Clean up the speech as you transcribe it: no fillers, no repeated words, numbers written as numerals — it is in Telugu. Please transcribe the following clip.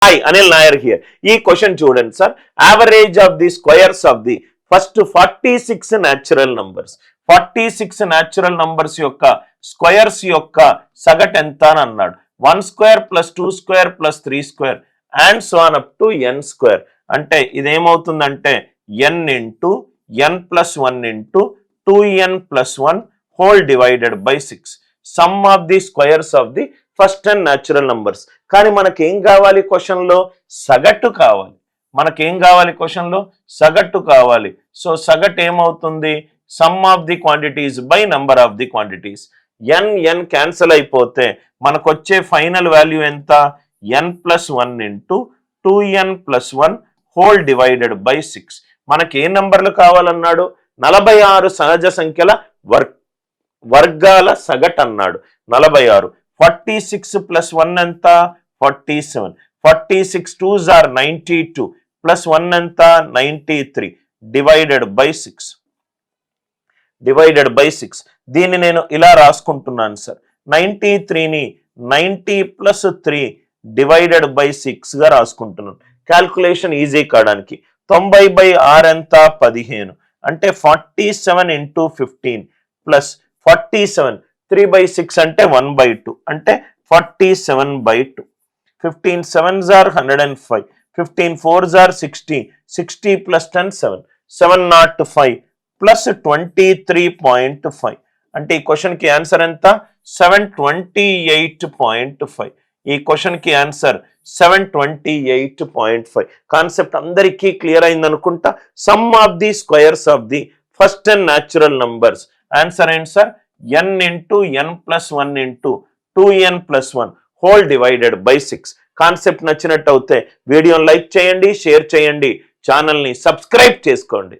Hi, Anil Nair here. This question students, sir. Average of the squares of the first 46 natural numbers. 46 natural numbers yokka squares yokka sagat enta అని అన్నాడు. 1 square plus 2 square plus 3 square and so on up to n square. అంటే ఇదేమవుతుందంటే n into n plus 1 into 2n plus 1 whole divided by 6. Sum of the squares of the first 10 natural numbers. కానీ మనకేం కావాలి క్వశ్చన్లో? సగటు కావాలి. మనకేం కావాలి క్వశ్చన్లో? సగటు కావాలి. సో సగటు ఏమవుతుంది? Sum of the quantities by number of the quantities. N cancel అయిపోతే మనకు వచ్చే ఫైనల్ వాల్యూ ఎంత? n plus 1 into 2n plus 1 whole divided by 6. మనకి ఏ నంబర్లు కావాలన్నాడు? 46 సహజ సంఖ్యల వర్గాల సగటు అన్నాడు. 46. 46 plus 1 ఎంత? 47. 46 2s are 92 plus 1 ఎంత? 93 divided by 6. Divided by 6. దీన్ని నేను ఇలా రాసుకుంటున్నాను సార్. 93ని 90 plus 3 డివైడెడ్ బై 6 గా రాసుకుంటున్నాను. క్యాల్కులేషన్ ఈజీ కావడానికి. 90/6 ఎంత? 15. అంటే 47 into 15 ప్లస్ 47 3/6 అంటే 1/2 అంటే 47/2. 15 7s are 105. 15 4s are 60. 60 plus 10 7. 705 plus 23.5. అంటే ఈ క్వశ్చన్కి ఆన్సర్ ఎంత? 728.5. ఈ క్వశ్చన్కి ఆన్సర్ 728.5. కాన్సెప్ట్ అందరికీ క్లియర్ అయింది అనుకుంటా. Some of the squares of the first 10 natural numbers. Answer ఏంటి sir? n into n plus 1 into 2n plus 1 whole divided by 6. Concept నచ్చినట్టు అయితే వీడియోని లైక్ చేయండి, షేర్ చేయండి, ఛానల్ని సబ్స్క్రైబ్ చేసుకోండి.